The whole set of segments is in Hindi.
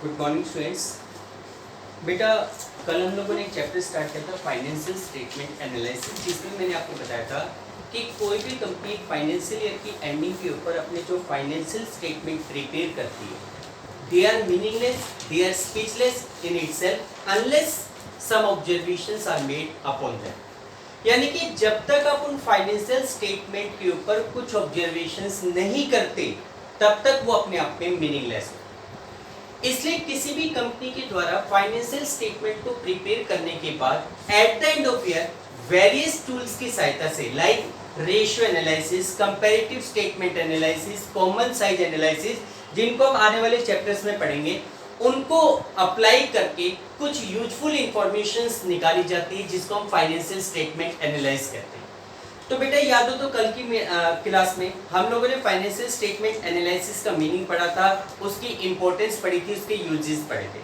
Good morning students. बेटा कल हम लोगों ने एक चैप्टर स्टार्ट किया था फाइनेंशियल स्टेटमेंट एनालिसिस, जिसमें मैंने आपको बताया था कि कोई भी कंपनी फाइनेंशियल ईयर की एंडिंग के ऊपर अपने जो फाइनेंशियल स्टेटमेंट प्रिपेयर करती है, they are meaningless, they are speechless in itself unless some observations are made upon that. यानी कि जब तक आप उन फाइनेंशियल स्टेटमेंट के ऊपर कुछ ऑब्जर्वेशंस नहीं करते तब तक वो अपने आप में मीनिंगलेस है। इसलिए किसी भी कंपनी के द्वारा फाइनेंशियल स्टेटमेंट को प्रिपेयर करने के बाद at the end of year various tools की सहायता से like ratio analysis, comparative statement analysis, common size analysis, जिनको हम आने वाले चैप्टर्स में पढ़ेंगे, उनको अप्लाई करके कुछ यूजफुल इंफॉर्मेशंस निकाली जाती है जिसको हम फाइनेंशियल स्टेटमेंट एनालाइज करते हैं। तो बेटा याद हो तो कल की क्लास में हम लोगों ने फाइनेंशियल स्टेटमेंट एनालिसिस का मीनिंग पढ़ा था, उसकी इंपॉर्टेंस पढ़ी थी, उसके यूजेस पढ़े थे।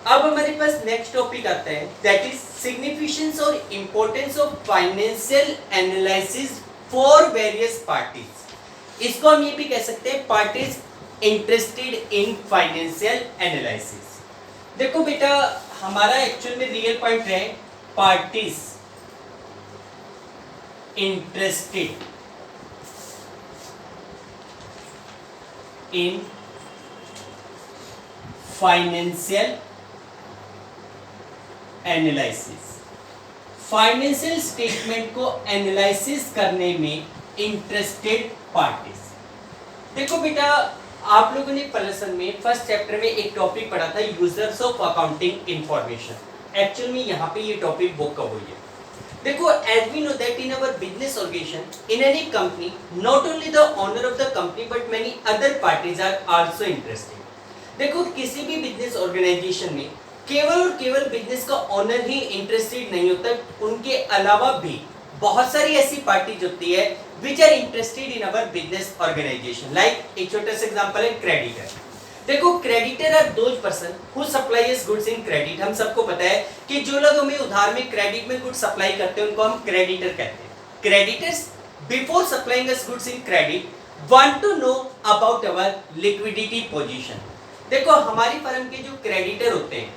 अब हमारे पास नेक्स्ट टॉपिक आता है, दैट इज सिग्निफिकेंस और importance of financial analysis for various parties. इसको हम ये भी कह सकते हैं parties interested in financial analysis. देखो बेटा हमारा एक्चुअल में रियल पॉइंट है parties interested in financial analysis। Financial statement को एनालिसिस करने में इंटरेस्टेड पार्टीज। देखो बेटा आप लोगों ने लेसन में फर्स्ट चैप्टर में एक टॉपिक पढ़ा था users of accounting information. Actual में यहाँ पे ये टॉपिक बुक कब हुई है? देखो as we know that in our business organization in any company not only the owner of the company but many other parties are also interested। देखो किसी भी बिजनेस ऑर्गेनाइजेशन में केवल और केवल बिजनेस का ओनर ही इंटरेस्टेड नहीं होता, उनके अलावा भी बहुत सारी ऐसी पार्टीज होती है which are interested in our business organization। Like एक छोटा सा एग्जांपल है क्रेडिटर। देखो creditor are those person who supplies goods in credit. हम सबको पता है कि जो लोग हमें उधार में क्रेडिट में गुड्स सप्लाई करते हैं उनको हम क्रेडिटर कहते हैं। Creditors before supplying us goods in credit want to know about our liquidity position. देखो हमारी फर्म के जो क्रेडिटर होते हैं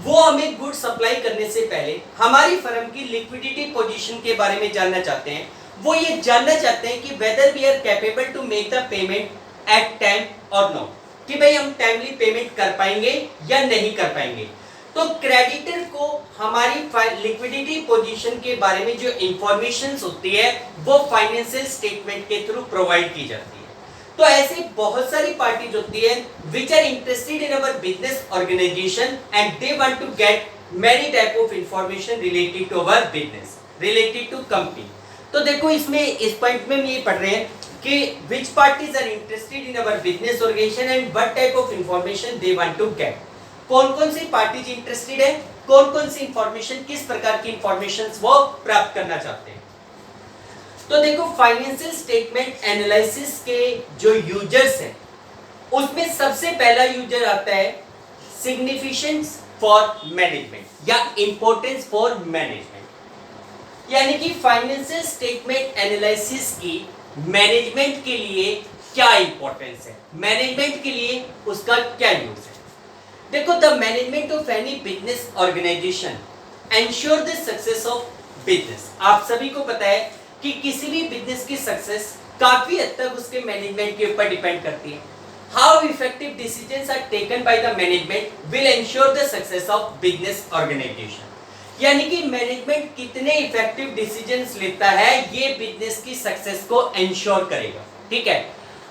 वो हमें गुड्स सप्लाई करने से पहले हमारी फर्म की लिक्विडिटी पोजीशन के बारे में जानना चाहते हैं। वो ये जानना चाहते हैं कि whether we are capable to make the payment at time और नॉट, कि भाई हम टाइमली पेमेंट कर पाएंगे या नहीं कर पाएंगे। तो क्रेडिटर को हमारी लिक्विडिटी पोजीशन के बारे में जो इंफॉर्मेशन होती है वो फाइनेंशियल स्टेटमेंट के थ्रू प्रोवाइड की जाती है। तो ऐसी बहुत सारी पार्टीज होती है which are interested in our business organisation and they want to get many type of information related to our business, related to company. तो देखो इसमें इस पॉइंट में हम ये पढ़ रहे हैं कि which parties are interested in our business organization and what type of information they want to get। कौन-कौन सी पार्टीज इंटरेस्टेड है, कौन-कौन सी इंफॉर्मेशन, किस प्रकार की इंफॉर्मेशंस वो प्राप्त करना चाहते हैं। तो देखो फाइनेंशियल स्टेटमेंट एनालिसिस के जो यूजर्स हैं उसमें सबसे पहला यूजर आता है सिग्निफिकेंस फॉर मैनेजमेंट या इंपॉर्टेंस फॉर मैनेजमेंट। यानी कि फाइनेंशियल स्टेटमेंट एनालिसिस की मैनेजमेंट के लिए क्या इंपॉर्टेंस है, मैनेजमेंट के लिए उसका क्या यूज है। देखो the management of any business organisation ensure the success of business. आप सभी को पता है कि किसी भी बिजनेस की सक्सेस काफी हद तक उसके मैनेजमेंट के ऊपर डिपेंड करती है। How effective decisions are taken by the management will ensure the success of business organisation. यानी कि मैनेजमेंट कितने इफेक्टिव डिसीजंस लेता है ये बिजनेस की सक्सेस को एंश्योर करेगा। ठीक है,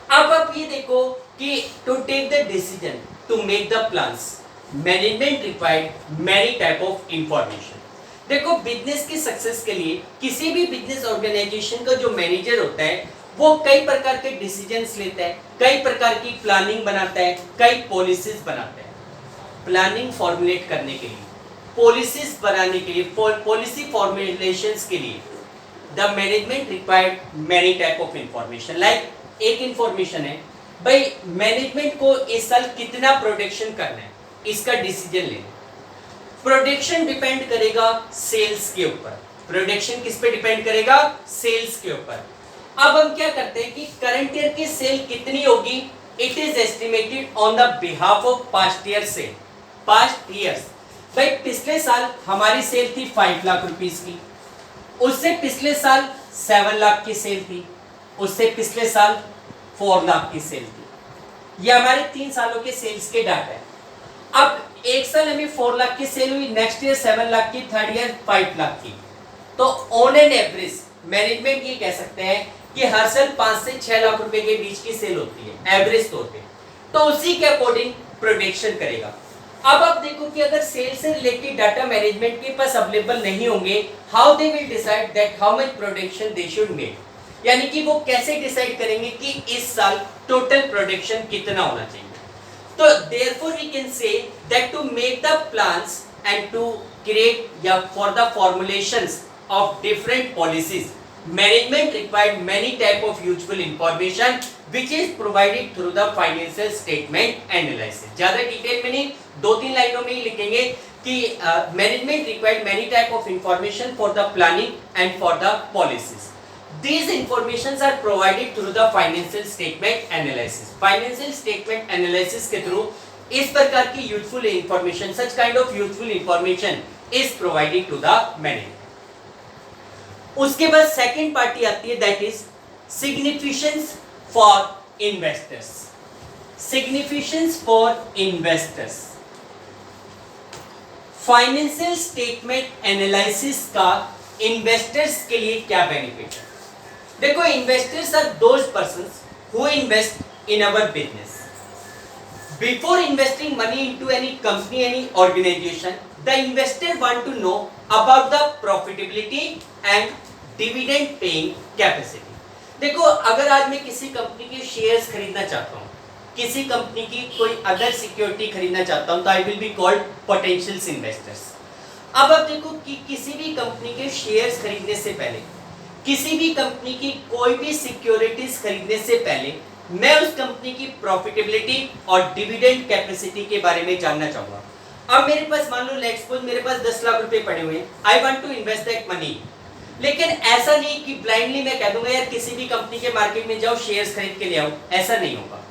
अब आप ये देखो कि to take the decision to make the plans management required many type of information. देखो बिजनेस की सक्सेस के लिए किसी भी बिजनेस ऑर्गेनाइजेशन का जो मैनेजर होता है वो कई प्रकार के डिसीजंस लेता है, कई प्रकार की प्लानिंग बनाता है, कई पॉलिसीज बनाता है। प्लानिंग फॉर्मुलेट करने के लिए, पॉलिसीज बनाने के लिए, पॉलिसी फॉर्मुलेशंस के लिए the management required many type of information. Like एक इंफॉर्मेशन है भाई मैनेजमेंट को इस साल कितना प्रोडक्शन करना है, इसका डिसीजन लेना। प्रोडक्शन डिपेंड करेगा सेल्स के ऊपर। प्रोडक्शन किस पे डिपेंड करेगा? सेल्स के ऊपर। अब हम क्या करते हैं कि करंट ईयर की सेल कितनी होगी it is estimated on the behalf of past year cell. Past years, भाई पिछले साल हमारी सेल थी 5 लाख रुपीस की, उससे पिछले साल 7 लाख की सेल थी, उससे पिछले साल 4 लाख की सेल थी। ये हमारे 3 सालों के सेल्स के डाटा है। अब एक साल हमें 4 लाख की सेल हुई, नेक्स्ट ईयर 7 लाख की, थर्ड ईयर 5 लाख की। तो ऑन एन एवरेज मैनेजमेंट ये कह सकते हैं कि हर साल 5 से 6 लाख रुपए के बीच की सेल होती है एवरेज तौर पे, तो उसी के अकॉर्डिंग प्रोडिक्शन करेगा। अब आप देखो कि अगर सेल से रिलेटेड डाटा मैनेजमेंट के पास अवेलेबल नहीं होंगे, how they will decide that how much production they should make, यानी कि वो कैसे डिसाइड करेंगे कि इस साल टोटल प्रोडक्शन कितना होना चाहिए। तो therefore we can say that to make the plans and to create for the formulations of different policies, management required many type of useful information which is provided through the financial statement analysis। ज्यादा डिटेल में नहीं, 2-3 लाइनों में ही लिखेंगे कि management required many type of information for the planning and for the policies। These informations are provided through the financial statement analysis। Financial statement analysis के through इस प्रकार की useful information, such kind of useful information is provided to the manager। उसके बाद second पार्टी आती है, that is significance for investors। Significance for investors। Financial statement analysis का investors के लिए क्या benefit है? देखो, investors are those persons who invest in our business. Before investing money into any company, any organisation, the investor want to know about the profitability and dividend paying capacity. देखो, अगर आज मैं किसी कंपनी के शेयर्स खरीदना चाहता हूँ, किसी कंपनी की कोई अदर सिक्योरिटी खरीदना चाहता हूँ, तो I will be called potential investors. अब आप देखो कि किसी भी कंपनी के शेयर्स खरीदने से पहले, किसी भी कंपनी की कोई भी सिक्योरिटीज खरीदने से पहले मैं उस कंपनी की प्रॉफिटेबिलिटी और डिविडेंड कैपेसिटी के बारे में जानना चाहूंगा। अब मेरे पास मान लो लेट्स सपोज मेरे पास 10 लाख रुपए पड़े हुए हैं, I want to invest that money. लेकिन ऐसा नहीं कि ब्लाइंडली मैं कह दूंगा यार किसी भी कंपनी के मार्केट में जाओ शेयर्स खरीद के ले आओ, ऐसा नहीं होगा।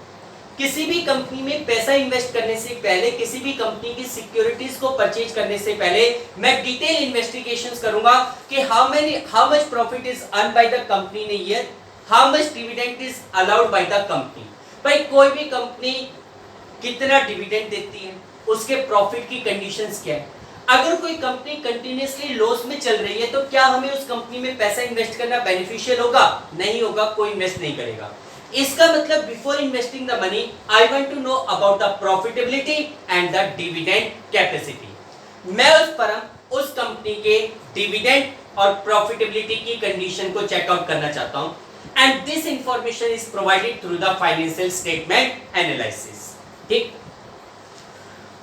किसी भी कंपनी में पैसा इन्वेस्ट करने से पहले, किसी भी कंपनी की सिक्योरिटीज को परचेज करने से पहले मैं डिटेल इन्वेस्टिगेशंस करूंगा कि how much profit is earn by the company in a year, how much dividend is allowed by the company. भाई कोई भी कंपनी कितना डिविडेंड देती है, उसके प्रॉफिट की कंडीशंस क्या है। अगर कोई कंपनी कंटिन्यूअसली लॉस में चल रही है तो क्या हमें उस कंपनी में पैसा इन्वेस्ट करना बेनिफिशियल होगा? नहीं होगा, कोई इन्वेस्ट नहीं करेगा। इसका मतलब before investing the money I want to know about the profitability and the dividend capacity. मैं उस फर्म, उस कंपनी के डिविडेंड और प्रॉफिटेबिलिटी की कंडीशन को चेकआउट करना चाहता हूं, and this information is provided through the financial statement analysis. ठीक,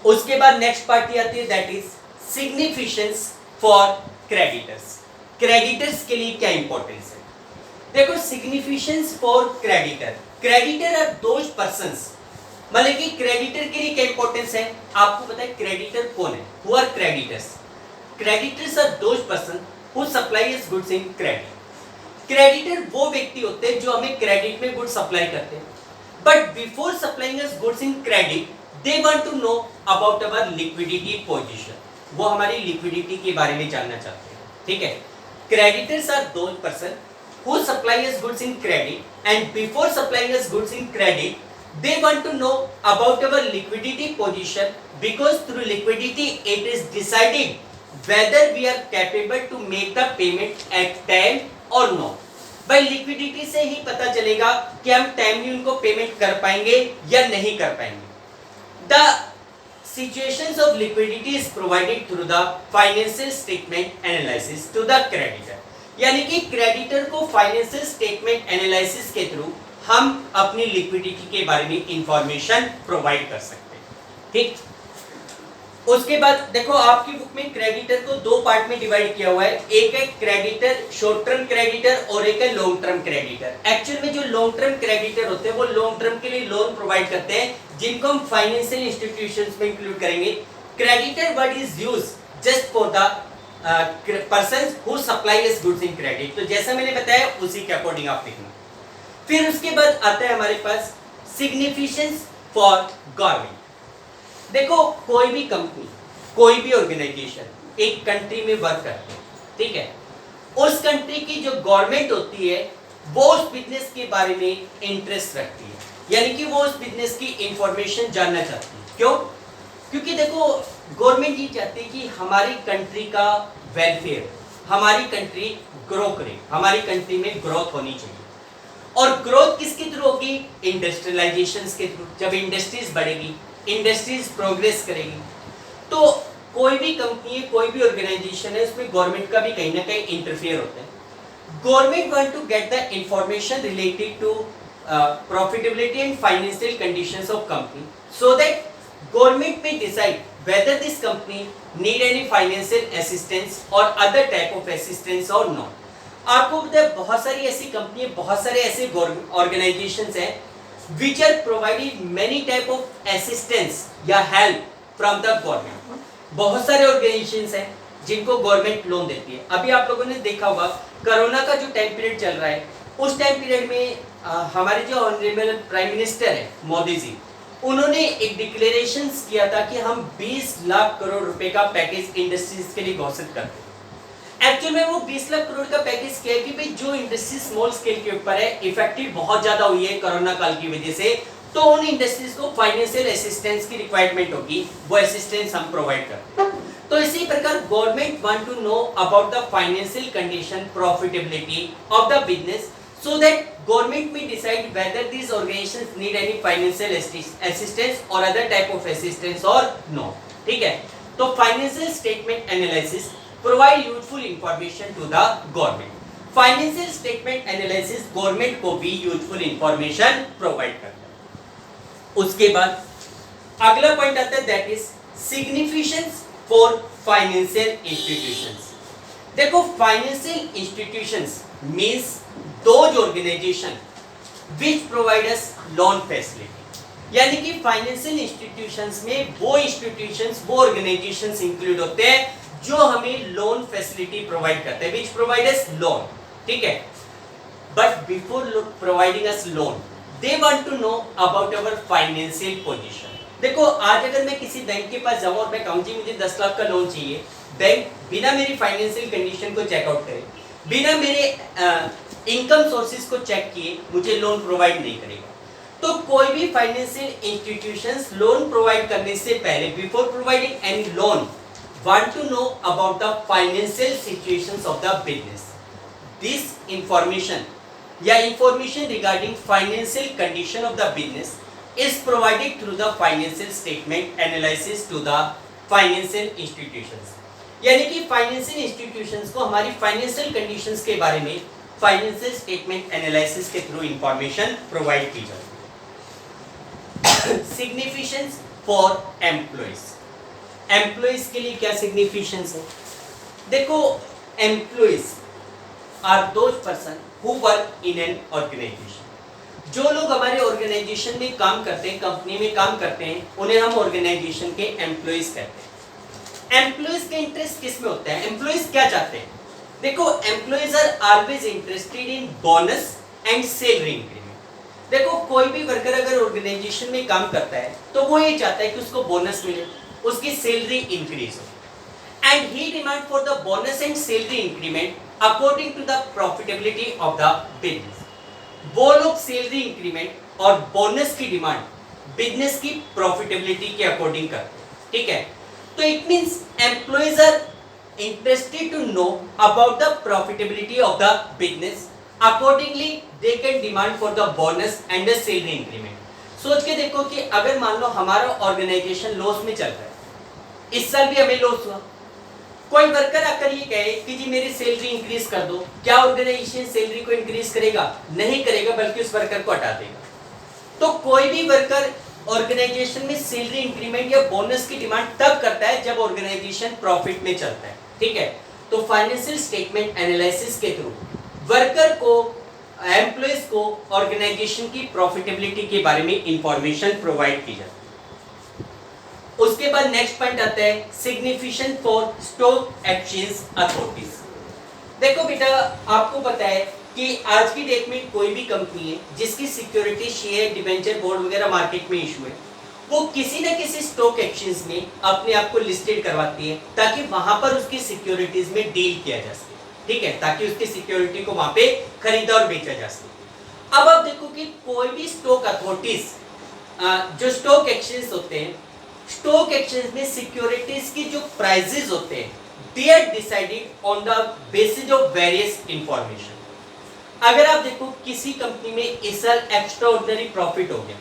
उसके बाद नेक्स्ट पार्टी आती है, that is significance for creditors. Creditors के लिए क्या इंपॉर्टेंस है? देखो, significance for creditor, creditor are those persons, मतलब कि क्रेडिटर के लिए क्या इंपॉर्टेंस है? आपको पता है क्रेडिटर कौन है? Who are creditors? Creditors are those person who supply us goods in credit. Creditor वो व्यक्ति होते हैं जो हमें क्रेडिट में गुड्स सप्लाई करते हैं, but before supplying us goods in credit they want to know about our liquidity position. वो हमारी लिक्विडिटी के बारे में जानना चाहते हैं। ठीक है, creditors are those person who supply us goods in credit, and before supplying us goods in credit they want to know about our liquidity position, because through liquidity it is decided whether we are capable to make the payment at time or no। भाई लिक्विडिटी से ही पता चलेगा कि हम टाइमली उनको पेमेंट कर पाएंगे या नहीं कर पाएंगे। The situations of liquidity is provided through the financial statement analysis to the creditor। यानी कि क्रेडिटर को फाइनेंशियल स्टेटमेंट एनालिसिस के थ्रू हम अपनी लिक्विडिटी के बारे में इंफॉर्मेशन प्रोवाइड कर सकते हैं। ठीक, उसके बाद देखो आपकी बुक में क्रेडिटर को 2 पार्ट में डिवाइड किया हुआ है, एक है क्रेडिटर शॉर्ट टर्म क्रेडिटर और एक है लॉन्ग टर्म क्रेडिटर। एक्चुअल में जो लॉन्ग टर्म क्रेडिटर होते हैं वो लॉन्ग टर्म के लिए लोन प्रोवाइड करते हैं, जिनको हम फाइनेंशियल इंस्टीट्यूशंस में इंक्लूड करेंगे। Creditor word is used just for the person who supply us goods in credit. तो जैसा मैंने बताया उसी के अकॉर्डिंग आप लिखना। फिर उसके बाद आता है हमारे पास सिग्निफिकेंस फॉर गवर्नमेंट। देखो कोई भी कंपनी, कोई भी ऑर्गेनाइजेशन एक कंट्री में वर्क करते हैं, ठीक है, उस कंट्री की जो गवर्नमेंट होती है वो उस बिजनेस के बारे में इंटरेस्ट रखती है, यानी कि वो उस बिजनेस की इंफॉर्मेशन जानना चाहती है। क्यों? क्योंकि देखो गवर्नमेंट ये चाहती है कि हमारी कंट्री का वेलफेयर, हमारी कंट्री ग्रो करे, हमारी कंट्री में ग्रोथ होनी चाहिए। और ग्रोथ किसके थ्रू होगी? इंडस्ट्रियलाइजेशन के थ्रू। जब इंडस्ट्रीज बढ़ेगी, इंडस्ट्रीज प्रोग्रेस करेगी, तो कोई भी कंपनी है, कोई भी ऑर्गेनाइजेशन है, उसमें गवर्नमेंट का भी कहीं ना कहीं इंटरफेयर होता है। Government want to get the information related to profitability and financial conditions of company, so that government may decide whether this company need any financial assistance or other type of assistance or not. आपको पता है बहुत सारी ऐसी कंपनी, बहुत सारे ऐसे ऑर्गेनाइजेशंस हैं which are providing many type of assistance या help from the government. बहुत सारे ऑर्गेनाइजेशंस हैं जिनको गवर्नमेंट लोन देती है। अभी आप लोगों ने देखा होगा कोरोना का जो टाइम पीरियड चल रहा है, उस टाइम पीरियड में हमारे जो ऑनरेबल प्राइम मिनिस्टर है मोदी जी, उन्होंने एक डिक्लेरेशन किया था कि हम 20 लाख करोड़ रुपए का पैकेज इंडस्ट्रीज के लिए घोषित करते हैं। एक्चुअल में वो 20 लाख करोड़ का पैकेज क्या है कि भाई जो इंडस्ट्री स्मॉल स्केल के ऊपर है, इफेक्टिव बहुत ज्यादा हुई है कोरोना काल की वजह से, तो उन इंडस्ट्रीज को फाइनेंशियल असिस्टेंस की रिक्वायरमेंट होगी, वो असिस्टेंस हम प्रोवाइड करते हैं। तो इसी प्रकार government want to know about the financial condition, profitability of the business, so that government may decide whether these organizations need any financial assistance or other type of assistance or no. ठीक है, तो financial statement analysis provide useful information to the government. Financial statement analysis government को भी useful information provide करता है। उसके बाद अगला पॉइंट आता है that is significance for financial institutions. देखो financial institutions means those organization which provide us loan facility, यानी कि फाइनेंशियल इंस्टीट्यूशंस में वो इंस्टीट्यूशंस, वो ऑर्गेनाइजेशंस इंक्लूड होते हैं जो हमें लोन फैसिलिटी प्रोवाइड करते हैं, which provide us loan, ठीक है। But before providing us loan they want to know about our financial position. देखो आज अगर मैं किसी बैंक के पास जाऊं और मैं कहूं जी मुझे 10 लाख का लोन चाहिए, बैंक बिना मेरी फाइनेंशियल कंडीशन को चेकआउट करे, बिना मेरे इनकम सोर्सेज को चेक किए मुझे लोन प्रोवाइड नहीं करेगा। तो कोई भी फाइनेंशियल इंस्टीट्यूशंस लोन प्रोवाइड करने से पहले, before providing any loan, want to know about the financial situations of the business. This information या information regarding financial condition of the business is provided through the financial statement analysis to the financial institutions, यानी कि फाइनेंशियल इंस्टीट्यूशंस को हमारी फाइनेंशियल कंडीशंस के बारे में फाइनेंशियल स्टेटमेंट एनालिसिस के थ्रू इंफॉर्मेशन प्रोवाइड की जाती है। सिग्निफिकेंस फॉर एम्प्लॉइज, एम्प्लॉइज के लिए क्या सिग्निफिकेंस है? देखो employees are those person who work in an organisation. जो लोग हमारे ऑर्गेनाइजेशन में काम करते हैं, कंपनी में काम करते हैं, उन्हें हम ऑर्गेनाइजेशन के एम्प्लॉइज कहते हैं। एम्प्लॉइज के इंटरेस्ट किस में होता है? एम्प्लॉइज क्या चाहते हैं? देखो employees are always interested in bonus and salary increment. देखो कोई भी वर्कर अगर ऑर्गेनाइजेशन में काम करता है तो वो ये चाहता है कि उसको बोनस मिले, उसकी सैलरी इंक्रीज हो, and he demand for the bonus and salary increment according to the profitability of the business. वो लोग सैलरी इंक्रीमेंट और बोनस की डिमांड बिजनेस की प्रॉफिटेबिलिटी के अकॉर्डिंग करते हैं, ठीक है। तो it means employees are interested to know about the profitability of the business, accordingly they can demand for the bonus and the salary increment. सोच के देखो कि अगर मान लो हमारा ऑर्गेनाइजेशन लॉस में चल रहा है, इस साल भी हमें लॉस हुआ, कोई वर्कर आकर ये कहे कि जी मेरी सैलरी इंक्रीज कर दो, क्या ऑर्गेनाइजेशन सैलरी को इंक्रीज करेगा? नहीं करेगा, बल्कि उस वर्कर को हटा देगा। तो कोई भी वर्कर ऑर्गेनाइजेशन में सैलरी इंक्रीमेंट या बोनस की डिमांड तब करता है जब ऑर्गेनाइजेशन प्रॉफिट में चलता है, ठीक है। तो फाइनेंशियल स्टेटमेंट एनालिसिस के थ्रू वर्कर को, एम्प्लॉइज को ऑर्गेनाइजेशन की प्रॉफिटेबिलिटी के बारे में इंफॉर्मेशन प्रोवाइड की जाती है। उसके बाद नेक्स्ट पॉइंट आता है significance for stock exchange authorities. देखो बेटा आपको पता है कि आज की डेट में कोई भी कंपनी है जिसकी सिक्योरिटी शेयर डिबेंचर बॉन्ड वगैरह मार्केट में इशू है, वो किसी न किसी स्टॉक एक्सचेंज में अपने आप को लिस्टेड करवाती है ताकि वहां पर उसकी सिक्योरिटीज में डील किया जा सके, ठीक है, ताकि उसकी सिक्योरिटी को वहां पे खरीदा और बेचा जा सके। अब आप देखो कि कोई भी स्टॉक अथॉरिटीज जो स्टॉक एक्सचेंज होते हैं, स्टॉक एक्सचेंज में सिक्योरिटीज की जो प्राइसेस होते हैं they are decided on the basis of various information. अगर आप देखो किसी कंपनी में इस साल एक्स्ट्रा ऑर्डिनरी प्रॉफिट हो गया,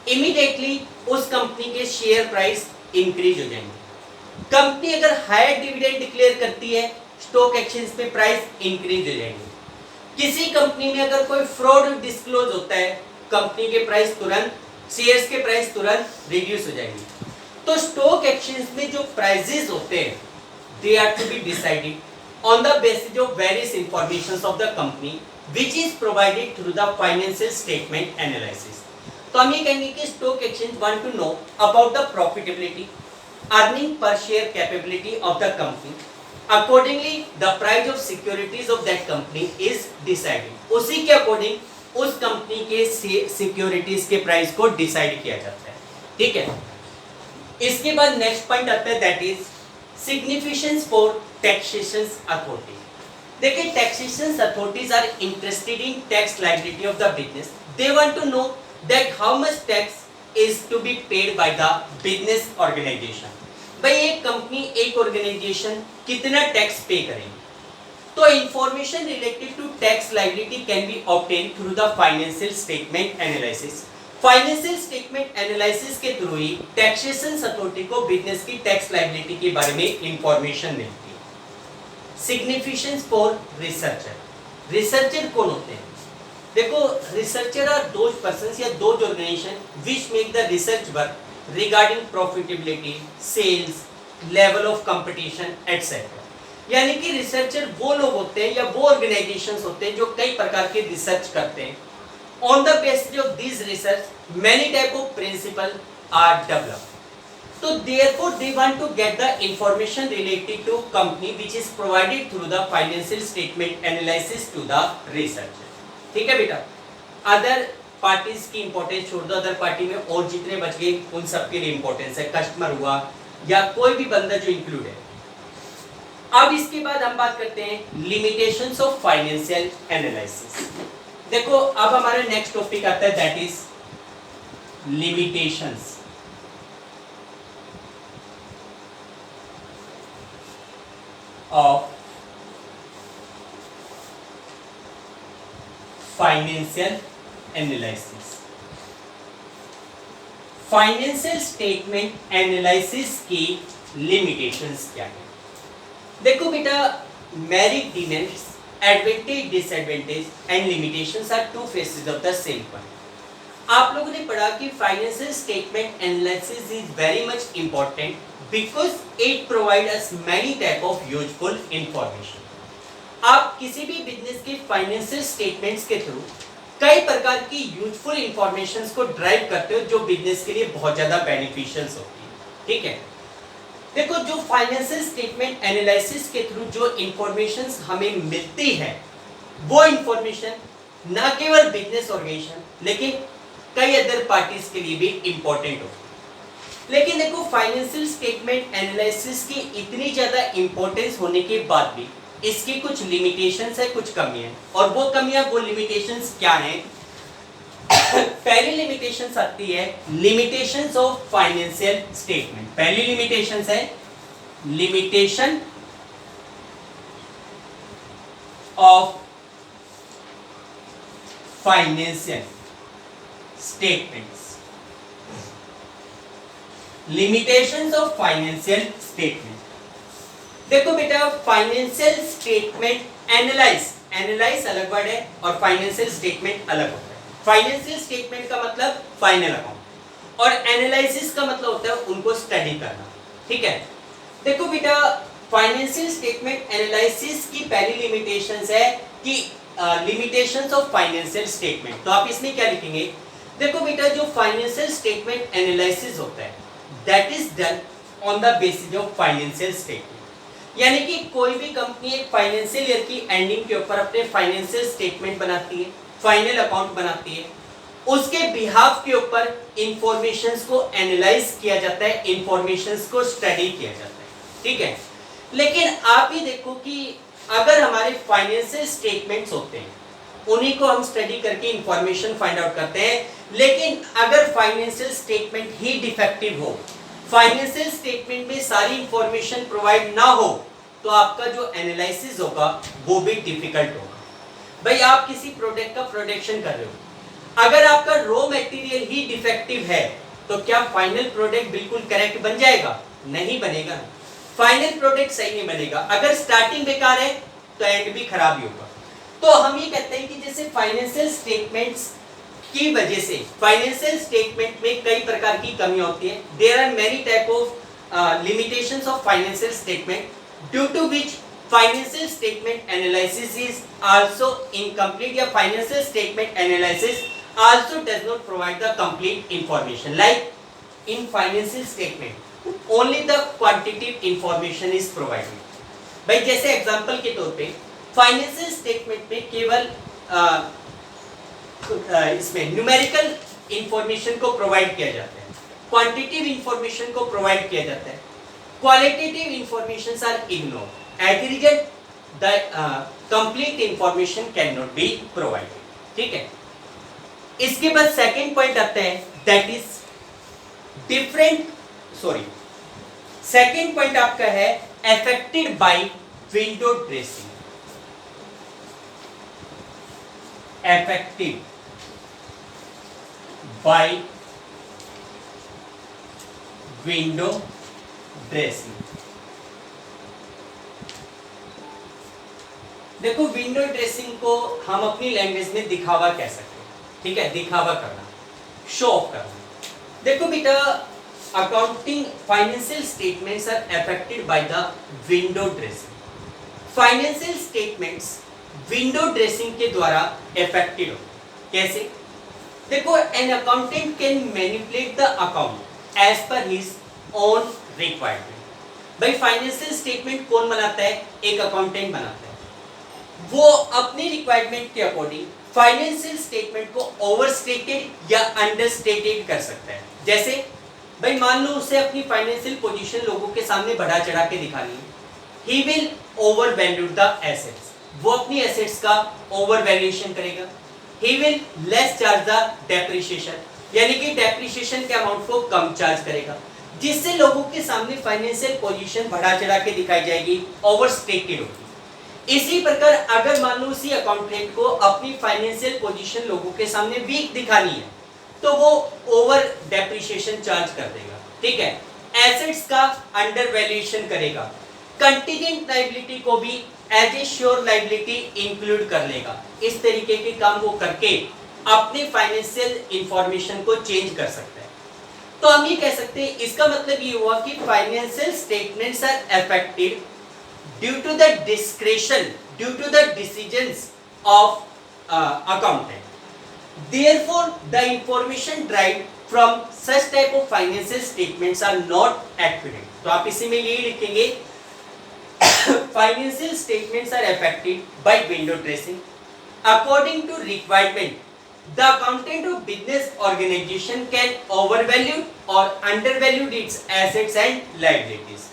इमीडिएटली उस कंपनी के शेयर प्राइस इंक्रीज हो जाएंगे। कंपनी अगर हायर डिविडेंड डिक्लेयर करती है, स्टॉक एक्सचेंज पे प्राइस इंक्रीज हो जाएंगे। किसी कंपनी में अगर कोई फ्रॉड डिस्क्लोज होता है, कंपनी के प्राइस तुरंत, शेयर्स के प्राइस तुरंत रिड्यूस हो जाएंगे। तो स्टॉक एक्सचेंज में जो प्राइसेस होते हैं they are to be decided on the basis of various information of the company which is provided through the financial statement analysis. तो हम ये कहेंगे कि stock exchange want to know about the profitability, earning per share capability of the company, accordingly the price of securities of that company is decided. उसी के अकॉर्डिंग उस कंपनी के सिक्योरिटीज के प्राइस को डिसाइड किया जाता है, ठीक है। इसके बाद नेक्स्ट पॉइंट आता है that is significance for taxation authority. देखिए taxation authorities are interested in tax liability of the business. They want to know that how much tax is to be paid by the business organisation. भाई एक कंपनी, एक ऑर्गेनाइजेशन कितना टैक्स पे करेगी। तो information related to tax liability can be obtain through the financial statement analysis. Financial statement analysis के थ्रू ही टैक्सेशन अथॉरिटी को बिजनेस की टैक्स लायबिलिटी के बारे में इंफॉर्मेशन मिलती है। Significance for researcher. रिसर्चर कौन होते हैं? देखो रिसर्चर आर दोज पर्संस या those organisation which make the research work regarding profitability, sales, level of competition etcetera. यानी कि रिसर्चर वो लोग होते हैं या वो ऑर्गेनाइजेशंस होते हैं जो कई प्रकार के रिसर्च करते हैं। On the basis of this research many type of principle are developed. So therefore they want to get the information related to company which is provided through the financial statement analysis to the researcher। ठीक है बेटा, अदर पार्टीज की इंपॉर्टेंस छोड़ दो, अदर पार्टी में और जितने बच गए उन सब के लिए इंपॉर्टेंस है, कस्टमर हुआ या कोई भी बंदा जो इंक्लूड है। अब इसके बाद हम बात करते हैं लिमिटेशंस ऑफ फाइनेंशियल एनालिसिस। देखो अब हमारा नेक्स्ट टॉपिक आता है that is limitations of financial analysis. Financial statement analysis की लिमिटेशंस क्या है? देखो बेटा, merit, demerits, advantage, disadvantage and limitations are two faces of the same coin. आप लोगों ने पढ़ा कि financial statement analysis is very much important because it provide us many type of useful information. आप किसी भी बिजनेस के फाइनेंशियल स्टेटमेंट्स के थ्रू कई प्रकार की यूजफुल इंफॉर्मेशंस को ड्राइव करते हो जो बिजनेस के लिए बहुत ज्यादा बेनिफिशियल होती है, ठीक है। देखो जो फाइनेंशियल स्टेटमेंट एनालिसिस के थ्रू जो इंफॉर्मेशंस हमें मिलती है वो इंफॉर्मेशन न केवल बिजनेस ऑर्गेनाइजेशन लेकिन कई अदर पार्टीज के लिए भी इंपॉर्टेंट होती है। लेकिन देखो फाइनेंशियल स्टेटमेंट एनालिसिस की इतनी ज्यादा इंपॉर्टेंस होने के बाद भी इसकी कुछ लिमिटेशंस है, कुछ कमियां हैं। और वो कमियां, वो लिमिटेशंस क्या हैं? पहली लिमिटेशंस आती है लिमिटेशंस ऑफ फाइनेंशियल स्टेटमेंट। पहली लिमिटेशंस है limitation of financial statements. Limitations of financial statement. देखो बेटा, फाइनेंशियल स्टेटमेंट एनालाइज अलग वर्ड है और फाइनेंशियल स्टेटमेंट अलग होता है। फाइनेंशियल स्टेटमेंट का मतलब फाइनल अकाउंट और एनालिसिस का मतलब होता है उनको स्टडी करना, ठीक है। देखो बेटा, फाइनेंशियल स्टेटमेंट एनालिसिस की पहली लिमिटेशंस है कि लिमिटेशंस ऑफ फाइनेंशियल स्टेटमेंट। तो आप इसमें क्या लिखेंगे? देखो बेटा, जो फाइनेंशियल स्टेटमेंट एनालिसिस होता है that is done on the basis of financial statement. यानी कि कोई भी कंपनी एक फाइनेंशियल ईयर की एंडिंग के ऊपर अपने फाइनेंशियल स्टेटमेंट बनाती है, फाइनल अकाउंट बनाती है, उसके बिहाफ के ऊपर इंफॉर्मेशंस को एनालाइज किया जाता है, इंफॉर्मेशंस को स्टडी किया जाता है, ठीक है। लेकिन आप ही देखो कि अगर हमारे फाइनेंशियल स्टेटमेंट्स होते हैं, उन्हीं को हम स्टडी करके इंफॉर्मेशन फाइंड आउट करते हैं, लेकिन अगर फाइनेंशियल स्टेटमेंट ही डिफेक्टिव हो, फाइनेंशियल स्टेटमेंट में सारी इंफॉर्मेशन प्रोवाइड ना हो, तो आपका जो एनालिसिस होगा वो भी डिफिकल्ट होगा। भाई आप किसी प्रोडक्ट का प्रोडक्शन कर रहे हो, अगर आपका रॉ मटेरियल ही डिफेक्टिव है तो क्या फाइनल प्रोडक्ट बिल्कुल करेक्ट बन जाएगा? नहीं बनेगा। फाइनल प्रोडक्ट सही नहीं बनेगा। अगर स्टार्टिंग बेकार है तो एंड भी खराब ही होगा। तो हम ये कहते हैं कि जैसे फाइनेंशियल स्टेटमेंट्स की वजह से फाइनेंशियल स्टेटमेंट में कई प्रकार की कमियां होती है। There are many type of limitations of financial statement due to which financial statement analysis is also incomplete, या financial statement analysis also does not provide the complete information. Like in financial statement only the quantitative information is provided. भाई जैसे एग्जांपल के तौर पे फाइनेंशियल स्टेटमेंट में केवल इसमें न्यूमेरिकल इंफॉर्मेशन को प्रोवाइड किया जाता है, क्वांटिटेटिव इंफॉर्मेशन को प्रोवाइड किया जाता है, qualitative informations are ignored. As a result the complete information can not be provided, ठीक है। इसके बाद सेकंड पॉइंट आता है, दैट इज सेकंड पॉइंट आपका है affected by window dressing. affected by window dressing। देखो विंडो ड्रेसिंग को हम अपनी लैंग्वेज में दिखावा कह सकते हैं, ठीक है, दिखावा करना, शो ऑफ करना। देखो बेटा accounting financial statements are affected by the window dressing. Financial statements window dressing के द्वारा अफेक्टेड हो। कैसे? देखो an accountant can manipulate the account as per his own requirement. भाई फाइनेंशियल स्टेटमेंट कौन बनाता है? एक अकाउंटेंट बनाता है। वो अपनी रिक्वायरमेंट के अकॉर्डिंग फाइनेंशियल स्टेटमेंट को ओवरस्टेटेड या अंडरस्टेटेड कर सकता है। जैसे भाई मान लो उसे अपनी फाइनेंशियल पोजीशन लोगों के सामने बढ़ा चढ़ा के दिखानी है, he will over value the assets, वो अपनी एसेट्स का ओवर वैल्यूएशन करेगा। He will less charge the depreciation, यानी कि डेप्रिसिएशन के अमाउंट को कम चार्ज करेगा, जिससे लोगों के सामने फाइनेंशियल पोजीशन बढ़ा चढ़ा के दिखाई जाएगी, ओवरस्टेटेड होगी। इसी प्रकार अगर मान लो उसी अकाउंटेंट को अपनी फाइनेंशियल पोजीशन लोगों के सामने वीक दिखानी है तो वो ओवर डेप्रिसिएशन चार्ज कर देगा, ठीक है। एसेट्स का अंडर वैल्यूएशन करेगा, कंटीजेंट लायबिलिटी को भी as a sure liability include कर लेगा। इस तरीके के काम वो करके अपने फाइनेंशियल इंफॉर्मेशन को चेंज कर सकता है। तो हम ये कह सकते हैं, इसका मतलब ये हुआ कि financial statements are affected due to the discretion, due to the decisions of accountant. Therefore, the information derived from such type of financial statements are not accurate। तो आप इसी में यही लिखेंगे, financial statements are affected by window dressing according to requirement। The accountant of business organization can overvalue or undervalue its assets and liabilities।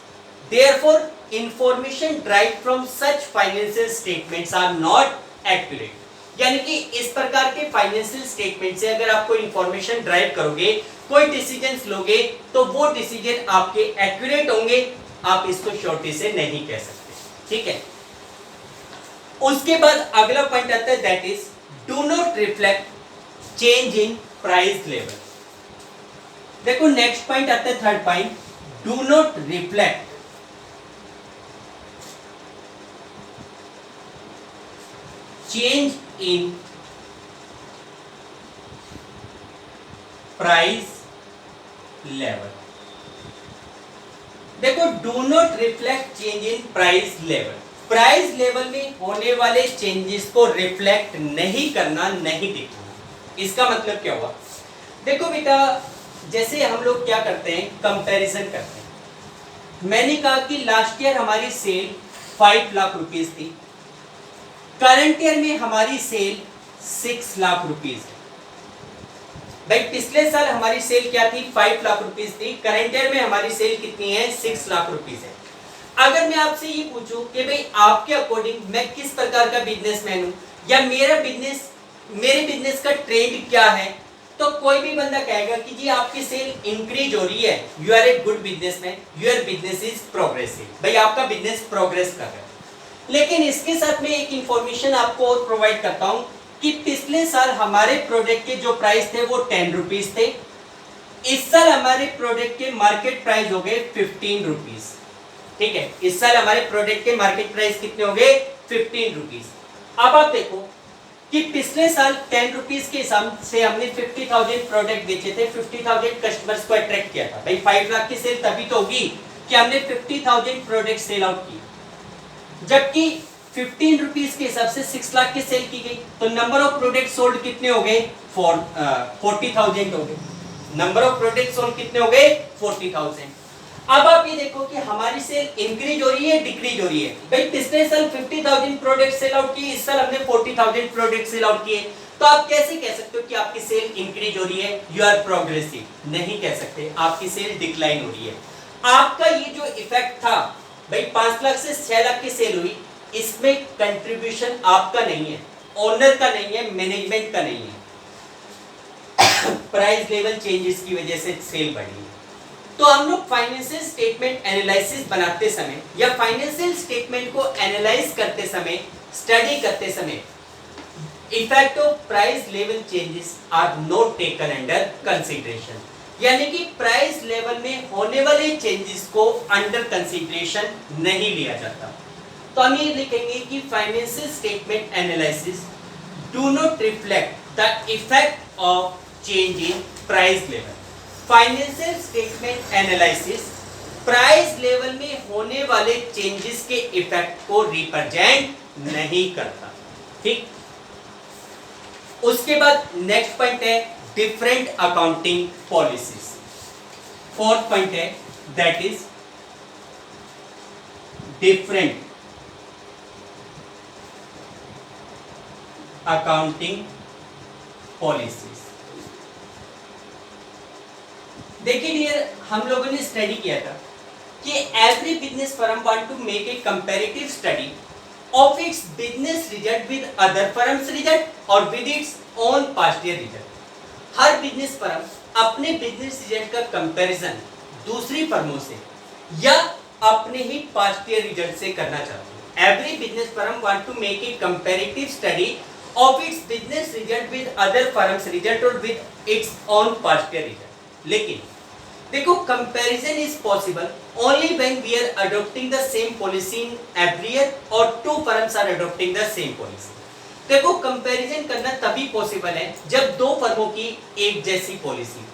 Therefore, information derived from such financial statements are not accurate। यानी कि इस प्रकार के फाइनेंशियल स्टेटमेंट से अगर आप कोई इंफॉर्मेशन ड्राइव करोगे, कोई डिसीजंस लोगे, तो वो डिसीजन आपके एक्यूरेट होंगे, आप इसको श्योरिटी से नहीं कह सकते, ठीक है। उसके बाद अगला पॉइंट आता है, that is do not reflect change in price level. देखो नेक्स्ट पॉइंट आता है, third point, do not reflect change in price level. देखो do not reflect change in price level, price level में होने वाले चेंजेस को रिफ्लेक्ट नहीं करना, नहीं दिखाना। इसका मतलब क्या हुआ? देखो बेटा जैसे हम लोग क्या करते हैं, कंपैरिजन करते हैं। मैंने कहा कि लास्ट ईयर हमारी सेल 5 लाख रुपीस थी, करंट ईयर में हमारी सेल 6 लाख रुपीस है। भाई पिछले साल हमारी सेल क्या थी? 5 लाख रुपीस थी, करंट ईयर में हमारी सेल कितनी है? 6 लाख रुपीस है। अगर मैं आपसे ये पूछूं कि भाई आपके अकॉर्डिंग मैं किस प्रकार का बिजनेसमैन हूं, या मेरे बिजनेस का ट्रेंड क्या है, तो कोई भी बंदा कहेगा कि जी आपकी सेल इंक्रीज हो रही है, you are a good businessman, your business is progressive, भाई आपका बिजनेस प्रोग्रेस कर रहा है। लेकिन इसके साथ में एक इंफॉर्मेशन आपको और प्रोवाइड करता हूं कि पिछले साल हमारे प्रोडक्ट के जो प्राइस थे वो 10 रुपीज थे, इस साल हमारे प्रोडक्ट के मार्केट प्राइस हो गए 15 रुपीज। ठीक है, इस साल हमारे प्रोडक्ट के मार्केट प्राइस कितने हो गए? 15 रुपीज। अब आप देखो कि पिछले साल 10 रुपीज के हिसाब से हमने 50,000 प्रोडक्ट बेचे थे, 50,000 कस्टमर्स को अट्रैक्ट किया था। भाई 5 लाख की सेल तभी तो होगी कि हमने 50,000 प्रोडक्ट सेल आउट की, जबकि 15 रुपीज के हिसाब से 6 लाख की सेल की गई, तो नंबर ऑफ प्रोडक्ट सोल्ड कितने हो गए? 40,000 हो गए। नंबर ऑफ प्रोडक्ट सोल्ड कितने हो गए? 40,000। अब आप ये देखो कि हमारी सेल इंक्रीज हो रही है, डिक्रीज हो रही है। भाई पिछले साल 50,000 प्रोडक्ट सेल आउट किए, इस साल हमने 40,000 प्रोडक्ट सेल आउट किए, तो आप कैसे कह सकते हो कि आपकी सेल इंक्रीज हो रही है, यू आर प्रोग्रेसिव? नहीं कह सकते, आपकी सेल डिक्लाइन हो रही है। आपका ये जो इफेक्ट था, भाई 5 लाख से 6 लाख की सेल हुई, इसमें कंट्रीब्यूशन आपका नहीं है, ओनर का नहीं है, मैनेजमेंट का नहीं है, प्राइस लेवल चेंजेस की वजह से सेल बढ़ी है। तो हम लोग फाइनेंशियल स्टेटमेंट एनालिसिस बनाते समय या फाइनेंशियल स्टेटमेंट को एनालाइज करते समय, स्टडी करते समय, effect of price level changes are not taken under consideration, यानी कि प्राइस लेवल में होने वाले चेंजेस को अंडर कंसीडरेशन नहीं लिया जाता। तो हम ये लिखेंगे कि financial statement analysis do not reflect the effect of change in price level. Financial statement analysis price level में होने वाले चेंजेस के इफेक्ट को रिप्रेजेंट नहीं करता। ठीक, उसके बाद नेक्स्ट पॉइंट है different accounting policies. Fourth point है that is different accounting policies. देखिए डियर, हम लोगों ने स्टडी किया था कि every business firm want to make a comparative study of its business result with other firms result और with its own past year result. हर बिजनेस फर्म अपने बिजनेस रिजल्ट का कंपैरिजन दूसरी फर्मों से या अपने ही पास्ट ईयर रिजल्ट से करना चाहती है। Every business firm want to make a comparative study of its business result with other firms result और with its own past year result. लेकिन देखो, comparison is possible only when we are adopting the same policy in every year और two firms are adopting the same policy. देखो, कंपैरिजन करना तभी पॉसिबल है जब दो फर्मों की एक जैसी पॉलिसी।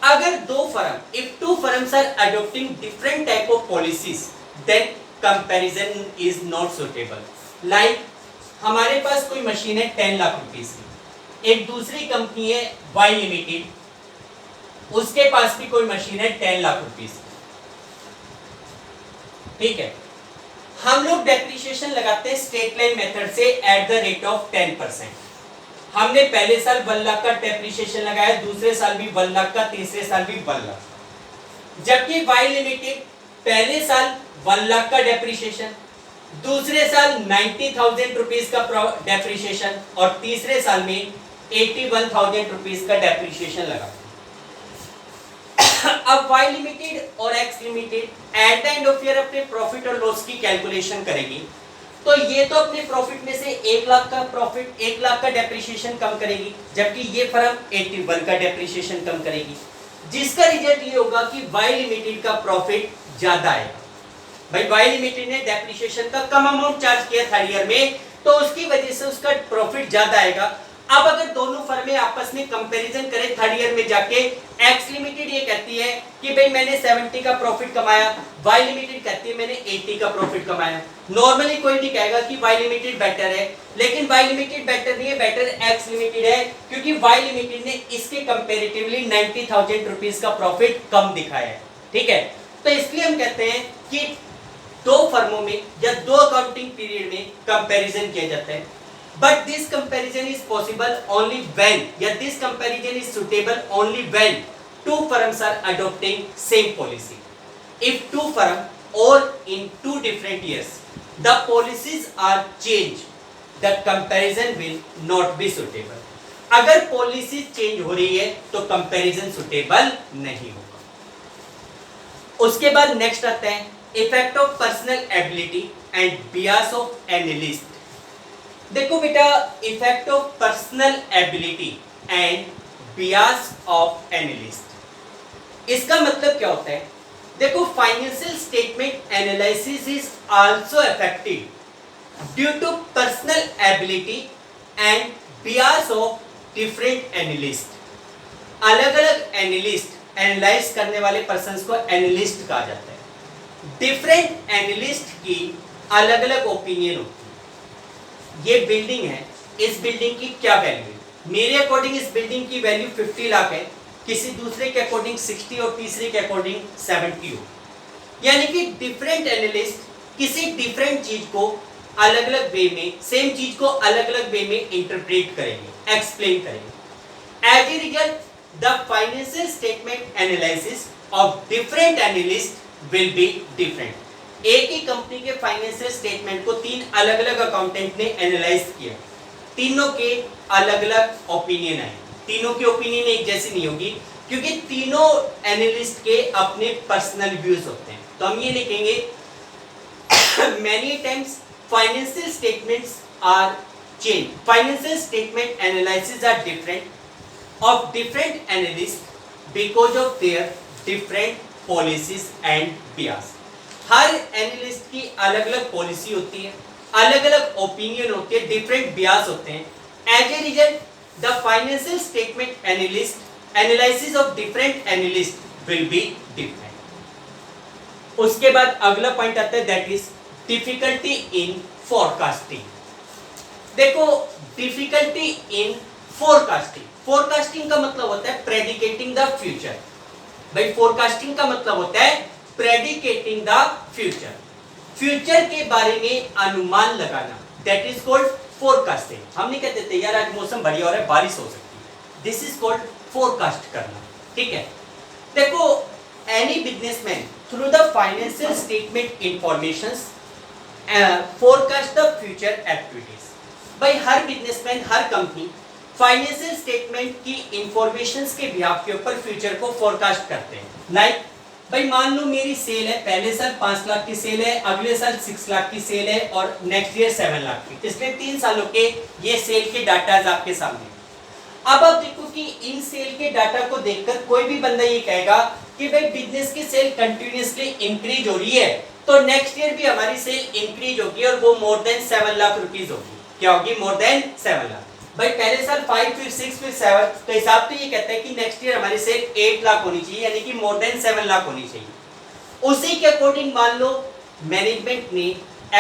अगर दो firm, if two firms are adopting different type of policies, then comparison is not suitable. Like हमारे पास कोई मशीन है 10 लाख रुपीस की, एक दूसरी कंपनी है वाई लिमिटेड, उसके पास भी कोई मशीन है 10 लाख रुपीस की। ठीक है, हम लोग डेप्रिसिएशन लगाते हैं स्ट्रेट लाइन मेथड से एट द रेट ऑफ 10%। हमने पहले साल 1 लाख का डेप्रिसिएशन लगाया, दूसरे साल भी 1 लाख का, तीसरे साल भी 1 लाख। जबकि वाई लिमिटेड पहले साल 1 लाख का डेप्रिसिएशन, दूसरे साल 90,000 रुपीज का डेप्रिसिएशन और तीसरे साल में 81,000 रुपीज का डेप्रिसिएशन लगा। अब वाई लिमिटेड और x limited at the end of year अपने प्रॉफिट और लॉस की कैलकुलेशन करेगी, तो ये तो अपने प्रॉफिट में से 1 लाख का प्रॉफिट, 1 लाख का डेप्रिसिएशन कम करेगी, जबकि ये फर्म 81 का डेप्रिसिएशन कम करेगी, जिसका रिजल्ट ये होगा कि वाई लिमिटेड का प्रॉफिट ज्यादा आएगा। भाई वाई लिमिटेड ने डेप्रिसिएशन का कम अमाउंट चार्ज किया थर्ड ईयर में, तो उसकी वजह से उसका प्रॉफिट ज्यादा आएगा। अब अगर दोनों फर्में आपस में कंपैरिजन करें थर्ड ईयर में जाके, एक्स लिमिटेड ये कहती है कि भाई मैंने 70 का प्रॉफिट कमाया, वाई लिमिटेड कहती है मैंने 80 का प्रॉफिट कमाया। नॉर्मली कोई नहीं कहेगा कि वाई लिमिटेड बेटर है, लेकिन वाई लिमिटेड बेटर नहीं है, बेटर एक्स लिमिटेड है, क्योंकि वाई लिमिटेड ने इसके कंपैरेटिवली 90,000 रुपीस का प्रॉफिट कम दिखाया है। ठीक है, तो इसलिए हम कहते हैं कि दो फर्मों में या दो अकाउंटिंग पीरियड में कंपैरिजन किया जाता है, but this comparison is possible only when, या this comparison is suitable only when two firms are adopting same policy. If two firms or in two different years the policies are changed, the comparison will not be suitable. अगर पॉलिसी चेंज हो रही है तो कंपैरिजन सुटेबल नहीं होगा। उसके बाद नेक्स्ट आता है effect of personal ability and bias of analyst. देखो बेटा, effect of personal ability and bias of analyst, इसका मतलब क्या होता है? देखो, financial statement analysis is also affected due to personal ability and bias of different analyst. अलग अलग एनालिस्ट, एनालाइज करने वाले पर्संस को एनालिस्ट कहा जाता है। डिफरेंट एनालिस्ट की अलग अलग ओपिनियन होती है। ये बिल्डिंग है, इस बिल्डिंग की क्या वैल्यू है? मेरे अकॉर्डिंग इस बिल्डिंग की वैल्यू 50 लाख है, किसी दूसरे के अकॉर्डिंग 60 और तीसरे के अकॉर्डिंग 70 हो। यानी कि डिफरेंट एनालिस्ट किसी डिफरेंट चीज को अलग अलग वे में, सेम चीज को अलग अलग वे में इंटरप्रेट करेंगे, एक्सप्लेन करेंगे। As a result the financial statement analysis of different analyst will be different. एक ही कंपनी के फाइनेंशियल स्टेटमेंट को तीन अलग अलग अकाउंटेंट ने एनालाइज किया, तीनों के अलग अलग ओपिनियन आए। तीनों की ओपिनियन एक जैसी नहीं होगी, क्योंकि तीनों एनालिस्ट के अपने पर्सनल व्यूज होते हैं। तो हम ये लिखेंगे many times financial statements are changed, financial statement analysis are different of different analysts because of their different policies and bias। Her analyst की अलग अलग पॉलिसी होती है, अलग अलग ओपिनियन होती है, डिफरेंट बियास होते हैं। As a result the financial statement analysis of different analysts will be different। उसके बाद अगला पॉइंट आता है that is difficulty in forecasting. देखो, डिफिकल्टी इन फोरकास्टिंग, फोरकास्टिंग का मतलब होता है प्रेडिकेटिंग द फ्यूचर। भाई, फोरकास्टिंग का मतलब होता है प्रेडिकेटिंग द फ्यूचर, फ्यूचर के बारे में अनुमान लगाना, दैट इज कॉल्ड फोरकास्टिंग। हम नहीं कहते थे यार आज मौसम बढ़िया हो रहा है, बारिश हो सकती है, दिस इज कॉल्ड फोरकास्ट करना। ठीक है, देखो, any businessman through the financial statement informations forecast the future activities. भाई, हर बिजनेसमैन, हर कंपनी फाइनेंशियल स्टेटमेंट की इंफॉर्मेशंस के बिहाफ के ऊपर फ्यूचर को फोरकास्ट करते हैं। लाइक भाई, मान लो मेरी सेल है, पहले साल 5 लाख की सेल है, अगले साल 6 लाख की सेल है और नेक्स्ट ईयर 7 लाख की। इसलिए 3 सालों के ये सेल के डाटाज आपके सामने। अब आप देखो कि इन सेल के डाटा को देखकर कोई भी बंदा ये कहेगा कि भाई बिजनेस की सेल कंटिन्यूअसली इंक्रीज हो रही है, तो नेक्स्ट ईयर भी हमारी सेल इंक्रीज होगी और वो मोर देन 7 लाख रुपीज होगी। क्या होगी? More than 7 lakh. भाई, पहले साल 5, फिर 6, फिर 7, तो हिसाब तो ये कहता है कि नेक्स्ट ईयर हमारी सेल 8 लाख होनी चाहिए, यानी कि मोर देन 7 लाख होनी चाहिए। उसी के अकॉर्डिंग मान लो मैनेजमेंट ने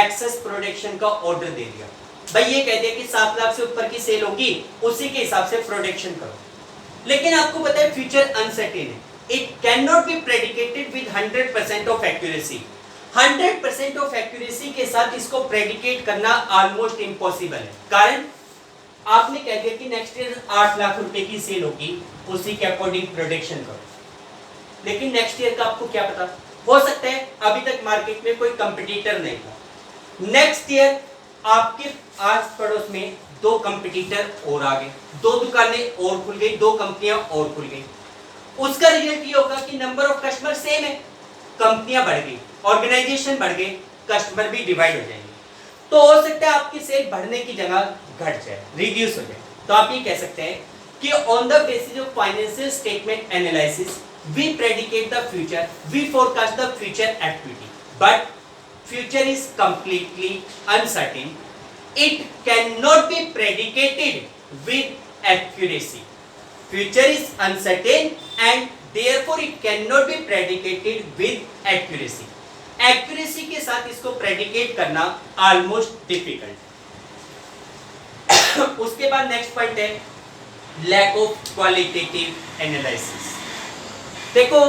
एक्सेस प्रोडक्शन का ऑर्डर दे दिया, भाई ये कह दिया कि 7 लाख से ऊपर की सेल होगी, उसी के हिसाब से प्रोडक्शन करो। लेकिन आपको पता है फ्यूचर अनसर्टेन है, it can not B predicated with 100% of accuracy. 100% of accuracy के साथ इसको प्रेडिकेट करना ऑलमोस्ट इम्पॉसिबल है। कारण आपने कह दिया कि नेक्स्ट ईयर 8 लाख रुपए की सेल होगी, उसी के अकॉर्डिंग प्रोडक्शन करो, लेकिन नेक्स्ट ईयर का आपको क्या पता? हो सकता है अभी तक मार्केट में कोई कंपटीटर नहीं था, नेक्स्ट ईयर आपके आस पड़ोस में 2 कंपटीटर और आ गए, 2 दुकानें और खुल गई, 2 कंपनियां और खुल गई। उसका रिजल्ट ये होगा कि नंबर ऑफ कस्टमर सेम है, कंपनियां बढ़ गई, ऑर्गेनाइजेशन बढ़ गए, कस्टमर भी डिवाइड हो जाएंगे। तो हो सकता है आपकी सेल बढ़ने की जगह घट जाए, रिड्यूस हो जाए। तो आप ये कह सकते हैं कि on the basis of financial statement analysis we predicate the future, we forecast the future activity, but future is completely uncertain, it cannot be predicated with accuracy, future is uncertain and therefore it cannot be predicated with accuracy, accuracy के साथ इसको predicate करना almost difficult। उसके बाद next point है lack of qualitative analysis। देखो,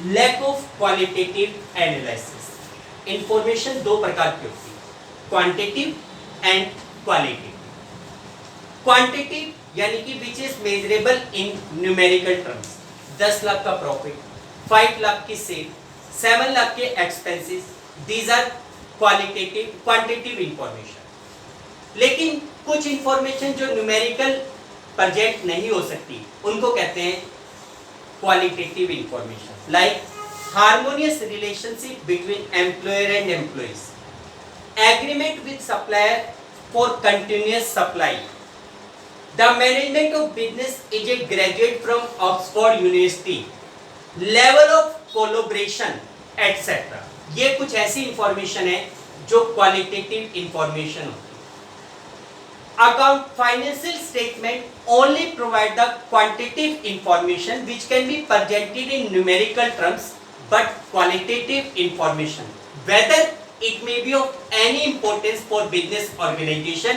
lack of qualitative analysis. Information दो प्रकार की होती है, क्वांटिटिव एंड क्वालिटेटिव। क्वांटिटिव यानी कि which is measurable in numerical terms, 10 lakh का प्रॉफिट, 5 लाख की सेल, 7 लाख के expenses, these are quantitative information. लेकिन कुछ इंफॉर्मेशन जो न्यूमेरिकल प्रोजेक्ट नहीं हो सकती उनको कहते हैं qualitative information, like harmonious relationship between employer and employees, agreement with supplier for continuous supply, the management of business is a graduate from Oxford university, level of collaboration etcetera. ये कुछ ऐसी इंफॉर्मेशन है जो क्वालिटेटिव इंफॉर्मेशन होती है। Account financial statement only provide the quantitative information which can be presented in numerical terms, but qualitative information, whether it may be of any importance for business organization,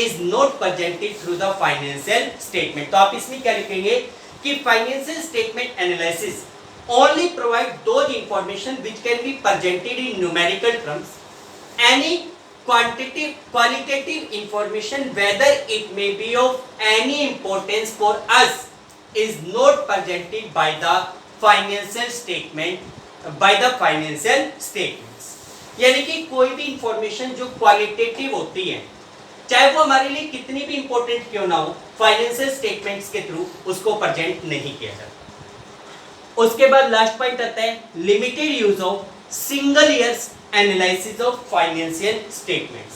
is not presented through the financial statement। तो आप इसमें क्या लिखेंगे कि financial statement analysis only provide those information which can be presented in numerical terms, any qualitative information whether it may be of any importance for us is not presented by the financial statements। यानी कि कोई भी इंफॉर्मेशन जो क्वालिटेटिव होती है, चाहे वो हमारे लिए कितनी भी इंपॉर्टेंट क्यों ना हो, फाइनेंशियल स्टेटमेंट्स के थ्रू उसको प्रेजेंट नहीं किया जाता। उसके बाद लास्ट पॉइंट आता है limited use of single years analysis of financial statements.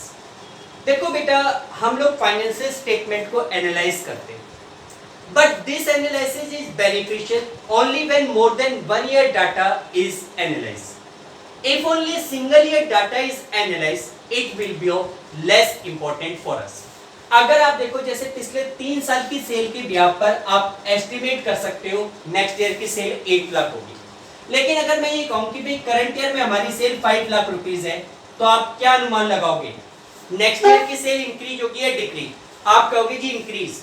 देखो बेटा, हम लोग फाइनेंशियल स्टेटमेंट को एनालाइज करते हैं, but this analysis is beneficial only when more than 1 year data is analysed. If only single year data is analysed, it will be of less important for us. अगर आप देखो जैसे पिछले 3 साल की सेल के ब्याह पर आप एस्टिमेट कर सकते हो नेक्स्ट ईयर की सेल 8 लाख होगी, लेकिन अगर मैं ये कहूं कि भाई करंट ईयर में हमारी सेल 5 लाख रुपीस है, तो आप क्या अनुमान लगाओगे? नेक्स्ट ईयर की सेल इंक्रीज होगी या डिक्रीज? आप कहोगे जी इंक्रीज।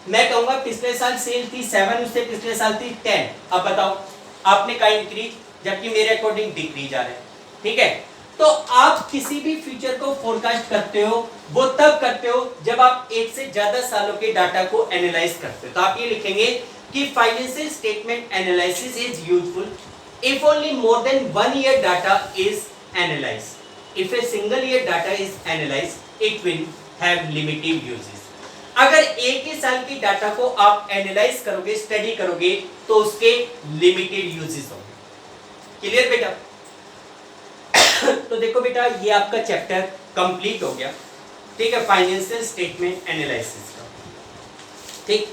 मैं कहूंगा पिछले साल सेल थी 7, उससे पिछले साल थी 10, अब बताओ आपने कहा इंक्रीज, जबकि मेरे अकॉर्डिंग डिक्रीज आ रहा है। ठीक है, तो आप किसी भी फ्यूचर को फोरकास्ट करते हो वो तब करते हो जब आप एक से ज्यादा सालों के डाटा को एनालाइज करते हो। तो आप ये लिखेंगे कि financial statement analysis is useful if only more than 1 year data is analyzed. If a single year data is analyzed, it will have limited uses। अगर एक ही साल की डाटा को आप एनालाइज करोगे, स्टडी करोगे, तो उसके लिमिटेड यूजेस होंगे। क्लियर बेटा? तो देखो बेटा, ये आपका चैप्टर कंप्लीट हो गया। ठीक है, फाइनेंशियल स्टेटमेंट एनालिसिस का। ठीक,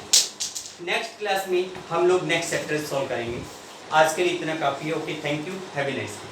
नेक्स्ट क्लास में हम लोग नेक्स्ट चैप्टर सॉल्व करेंगे। आज के लिए इतना काफी है। Okay, thank you, have a nice day.